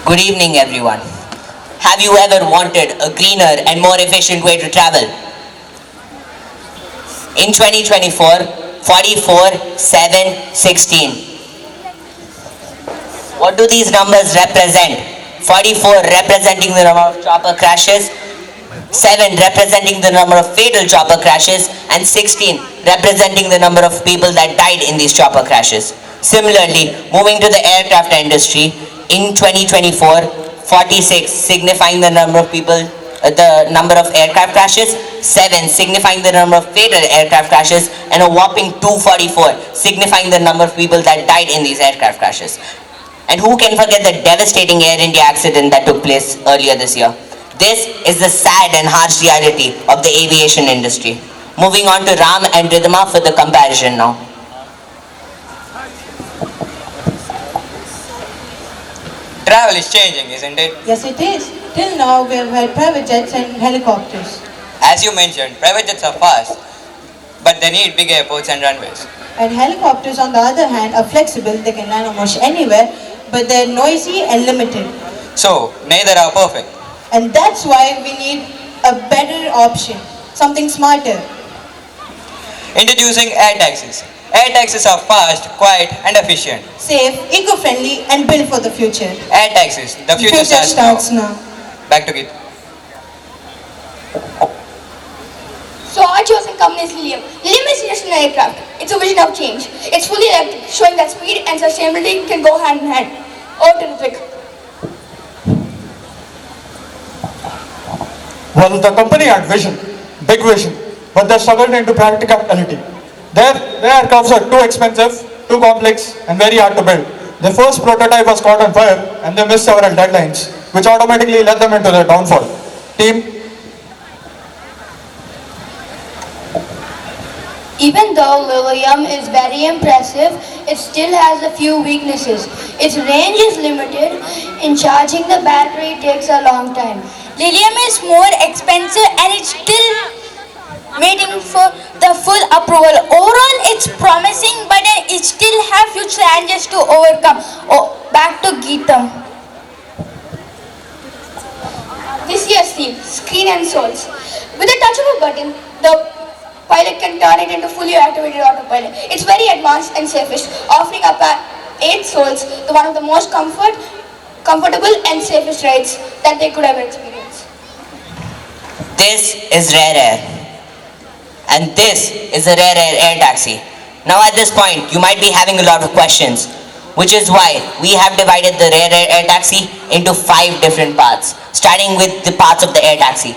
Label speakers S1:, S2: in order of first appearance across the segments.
S1: Good evening, everyone. Have you ever wanted a greener and more efficient way to travel? In 2024, 44, 7, 16. What do these numbers represent? 44 representing the number of chopper crashes, 7 representing the number of fatal chopper crashes, and 16 representing the number of people that died in these chopper crashes. Similarly, moving to the aircraft industry, in 2024, 46 signifying the number of people, the number of aircraft crashes, 7 signifying the number of fatal aircraft crashes, and a whopping 244 signifying the number of people that died in these aircraft crashes. And who can forget the devastating Air India accident that took place earlier this year? This is the sad and harsh reality of the aviation industry. Moving on to Ram and Ridhima for the comparison now.
S2: Travel is changing, isn't it?
S3: Yes, it is. Till now, we have had private jets and helicopters.
S2: As you mentioned, private jets are fast, but they need big airports and runways.
S3: And helicopters, on the other hand, are flexible. They can land almost anywhere, but they're noisy and limited.
S2: So, neither are perfect.
S3: And that's why we need a better option, something smarter.
S2: Introducing air taxis. Air taxis are fast, quiet, and efficient.
S3: Safe, eco-friendly, and built for the future.
S2: Air taxis, the future starts now. Back to Geet.
S4: So our chosen company is Lilium. Lilium is just an aircraft. It's a vision of change. It's fully electric, showing that speed and sustainability can go hand in hand. Over to Ritwik.
S5: Well, the company had vision, big vision, but they struggled into practicality. Their aircrafts are too expensive, too complex, and very hard to build. Their first prototype was caught on fire, and they missed several deadlines, which automatically led them into their downfall. Team,
S4: Even though Lilium is very impressive, it still has a few weaknesses. Its range is limited. In charging the battery takes a long time. Lilium is more expensive and it's still waiting for the full approval. Overall, it's promising, but it still has few challenges to overcome. Oh, back to Geetam. This year's theme, Screen and Souls. With a touch of a button, the pilot can turn it into fully activated autopilot. It's very advanced and safest, offering up 8 souls, the one of the most comfortable and safest rides that they could ever experience.
S1: This is Rare Air. And this is a Rare Air taxi. Now at this point, you might be having a lot of questions, which is why we have divided the Rare Air taxi into 5 different parts, starting with the parts of the air taxi.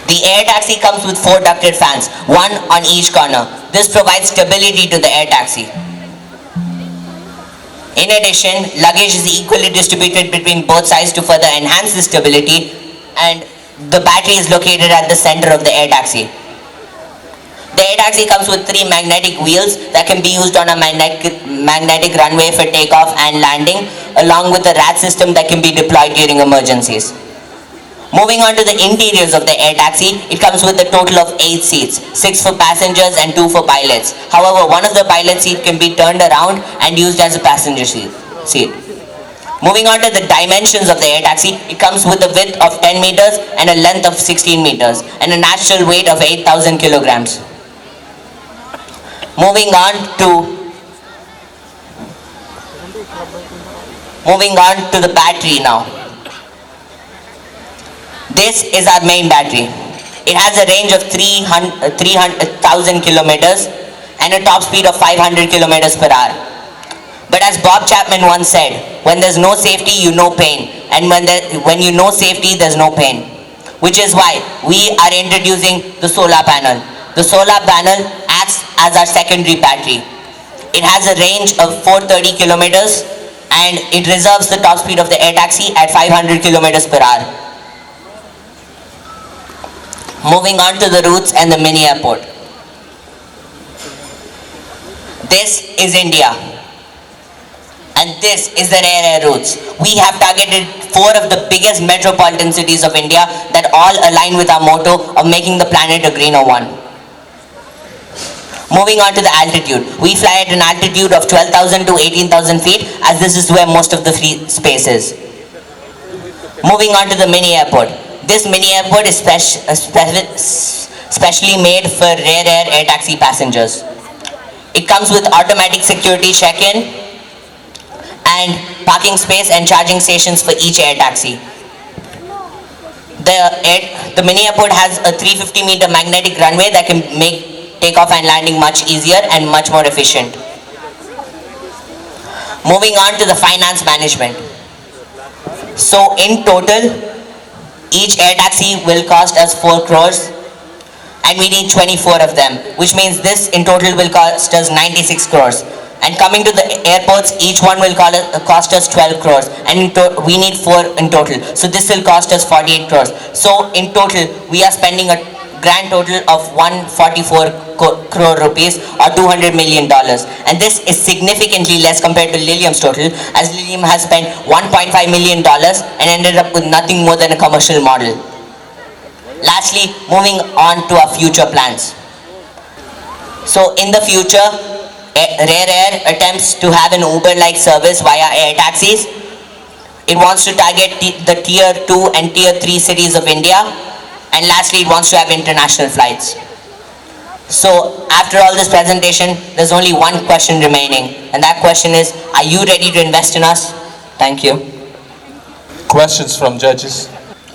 S1: The air taxi comes with 4 ducted fans, one on each corner. This provides stability to the air taxi. In addition, luggage is equally distributed between both sides to further enhance the stability, and the battery is located at the center of the air taxi. The air taxi comes with 3 magnetic wheels that can be used on a magnetic runway for takeoff and landing, along with a RAT system that can be deployed during emergencies. Moving on to the interiors of the air taxi, it comes with a total of 8 seats, 6 for passengers and 2 for pilots. However, one of the pilot seats can be turned around and used as a passenger seat. Moving on to the dimensions of the air taxi, it comes with a width of 10 meters and a length of 16 meters and a natural weight of 8,000 kilograms. Moving on to the battery now. This is our main battery. It has a range of 300,000 kilometers and a top speed of 500 kilometers per hour. But as Bob Chapman once said, when there's no safety, you know pain. And when you know safety, there's no pain. Which is why we are introducing the solar panel. The solar panel acts as our secondary battery. It has a range of 430 kilometers and it reserves the top speed of the air taxi at 500 kilometers per hour. Moving on to the routes and the mini airport. This is India. And this is the Rare Air routes. We have targeted 4 of the biggest metropolitan cities of India that all align with our motto of making the planet a greener one. Moving on to the altitude. We fly at an altitude of 12,000 to 18,000 feet, as this is where most of the free space is. Moving on to the mini airport. This mini airport is specially made for rare air taxi passengers. It comes with automatic security check-in and parking space and charging stations for each air taxi. The mini airport has a 350-meter magnetic runway that can make takeoff and landing much easier and much more efficient. Moving on to the finance management. So in total, each air taxi will cost us 4 crores and we need 24 of them, which means this in total will cost us 96 crores. And coming to the airports, each one will cost us 12 crores and we need 4 in total. So this will cost us 48 crores. So in total, we are spending a grand total of 144 crore rupees or $200 million. And this is significantly less compared to Lilium's total, as Lilium has spent $1.5 million and ended up with nothing more than a commercial model. Lastly, moving on to our future plans. So in the future, Rare Air attempts to have an Uber-like service via air taxis. It wants to target the tier 2 and tier 3 cities of India. And lastly, it wants to have international flights. So after all this presentation, there's only one question remaining. And that question is, are you ready to invest in us? Thank you.
S6: Questions from judges?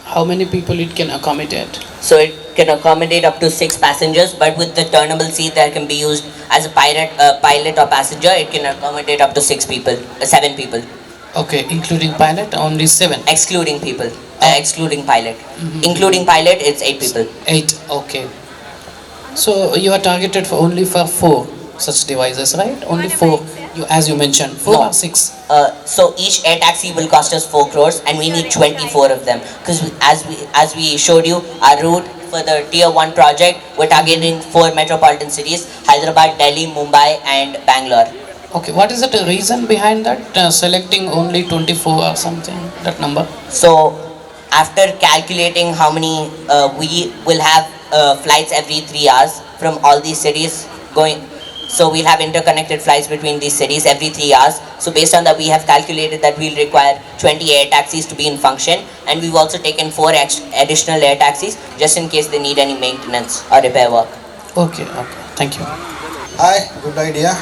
S7: How many people it can accommodate?
S1: So it can accommodate up to 6 passengers, but with the turnable seat that can be used as a pilot or passenger, it can accommodate up to 7 people.
S7: Okay, including pilot, only 7.
S1: Excluding people, excluding pilot. Including pilot, it's 8 people.
S7: 8, okay. So you are targeted for only for 4 such devices, right? Only 4, as you mentioned, 4
S1: No.
S7: or 6?
S1: So each air taxi will cost us 4 crores and we need 24 of them. Because as we showed you, our route for the tier 1 project, we're targeting 4 metropolitan cities: Hyderabad, Delhi, Mumbai and Bangalore.
S7: Okay, what is the reason behind that, selecting only 24 or something, that number?
S1: So after calculating how many we will have flights every 3 hours from all these cities going, so we'll have interconnected flights between these cities every 3 hours. So based on that, we have calculated that we'll require 20 air taxis to be in function, and we've also taken 4 additional air taxis just in case they need any maintenance or repair work.
S7: Okay, thank you.
S8: Hi, good idea.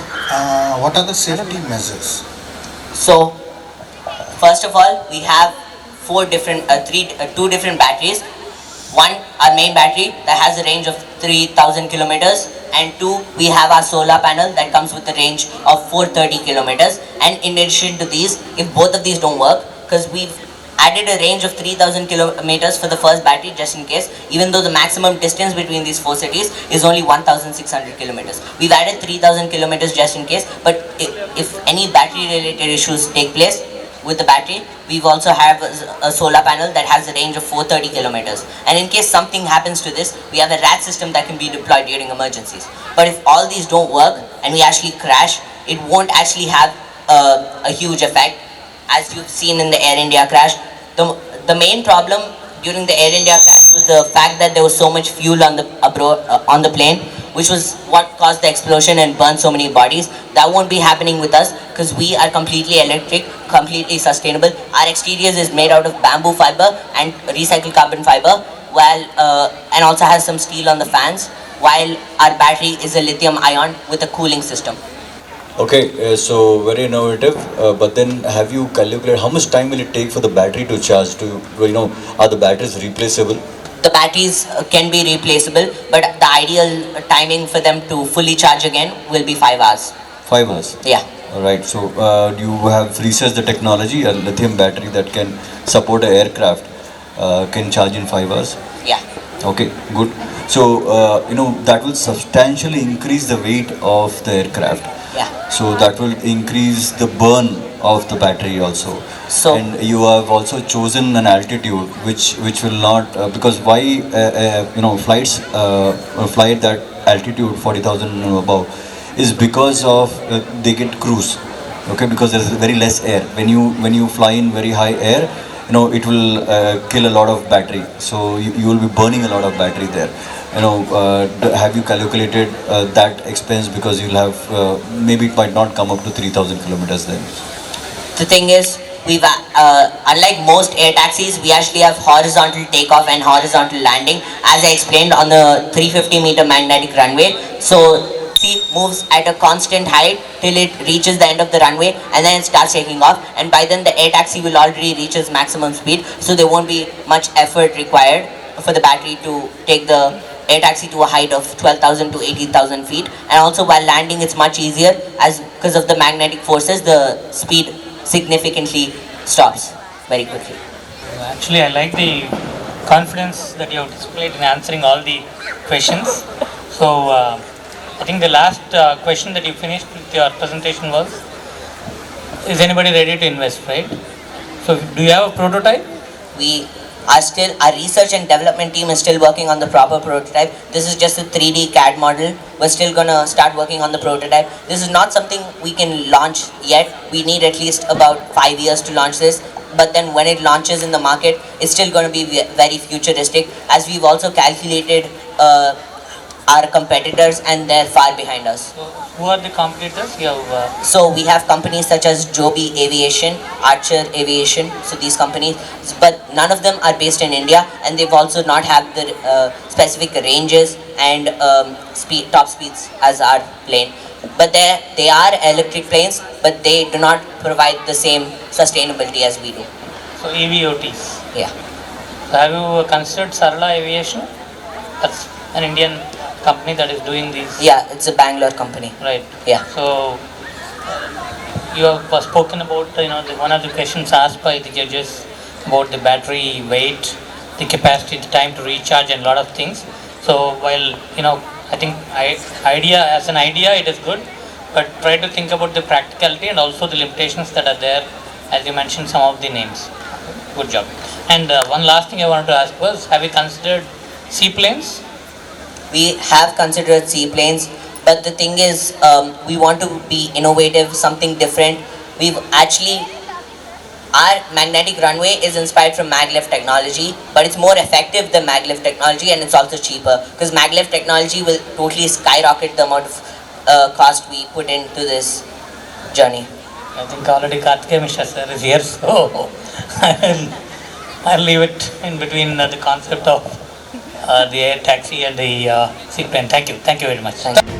S8: What are the safety measures?
S1: So first of all, we have 2 different batteries. One, our main battery that has a range of 3,000 kilometers, and 2, we have our solar panel that comes with a range of 430 kilometers. And in addition to these, if both of these don't work, because we've added a range of 3,000 kilometers for the first battery just in case, even though the maximum distance between these 4 cities is only 1,600 kilometers. We've added 3,000 kilometers just in case, but if any battery related issues take place with the battery, we also have a solar panel that has a range of 430 kilometers. And in case something happens to this, we have a RAT system that can be deployed during emergencies. But if all these don't work and we actually crash, it won't actually have a huge effect. As you've seen in the Air India crash, the main problem during the Air India crash was the fact that there was so much fuel on the plane, which was what caused the explosion and burned so many bodies. That won't be happening with us because we are completely electric, completely sustainable. Our exteriors is made out of bamboo fiber and recycled carbon fiber, while and also has some steel on the fans, while our battery is a lithium ion with a cooling system.
S9: Okay, so very innovative, but then have you calculated how much time will it take for the battery to charge? Are the batteries replaceable?
S1: The batteries can be replaceable, but the ideal timing for them to fully charge again will be 5 hours.
S9: 5 hours?
S1: Yeah.
S9: Alright, so do you have researched the technology, a lithium battery that can support an aircraft can charge in 5 hours?
S1: Yeah.
S9: Okay, good. So, that will substantially increase the weight of the aircraft.
S1: Yeah.
S9: So that will increase the burn of the battery also.
S1: So,
S9: and you have also chosen an altitude which will not because why flights fly at that altitude 40,000 and above is because of they get cruise. Okay, because there is very less air. When you fly in very high air, it will kill a lot of battery. So you will be burning a lot of battery there. have you calculated that expense, because you'll have maybe it might not come up to 3,000 kilometers then?
S1: The thing is, we've unlike most air taxis, we actually have horizontal takeoff and horizontal landing, as I explained on the 350-meter magnetic runway. So seat moves at a constant height till it reaches the end of the runway, and then it starts taking off, and by then the air taxi will already reach its maximum speed, so there won't be much effort required for the battery to take the air taxi to a height of 12,000 to 18,000 feet. And also while landing it's much easier, as because of the magnetic forces the speed significantly stops very quickly.
S10: Actually, I like the confidence that you have displayed in answering all the questions. So, I think the last question that you finished with your presentation was, is anybody ready to invest, right? So, do you have a prototype?
S1: We are still, our research and development team is still working on the proper prototype. This is just a 3D CAD model. We're still gonna start working on the prototype. This is not something we can launch yet. We need at least about 5 years to launch this. But then when it launches in the market, it's still gonna be very futuristic, as we've also calculated our competitors and they're far behind us.
S10: So, who are the competitors? You have,
S1: So we have companies such as Joby Aviation, Archer Aviation, so these companies, but none of them are based in India, and they've also not have the specific ranges and top speeds as our plane. But they are electric planes, but they do not provide the same sustainability as we do.
S10: so EVOTs.
S1: Yeah.
S10: So, have you considered Sarla Aviation? That's an Indian company that is doing these.
S1: Yeah, it's a Bangalore company.
S10: Right.
S1: Yeah.
S10: So, you have spoken about, one of the questions asked by the judges about the battery weight, the capacity, the time to recharge, and a lot of things. So, while, I think as an idea, it is good, but try to think about the practicality and also the limitations that are there, as you mentioned some of the names. Good job. And one last thing I wanted to ask was, have you considered seaplanes?
S1: We have considered seaplanes, but the thing is, we want to be innovative, something different. Our magnetic runway is inspired from maglev technology, but it's more effective than maglev technology, and it's also cheaper, because maglev technology will totally skyrocket the amount of cost we put into this journey.
S10: I think already Karthikeya Mishra sir is here, so I'll leave it in between the concept of the air taxi and the seaplane. Thank you very much.
S1: Thank you.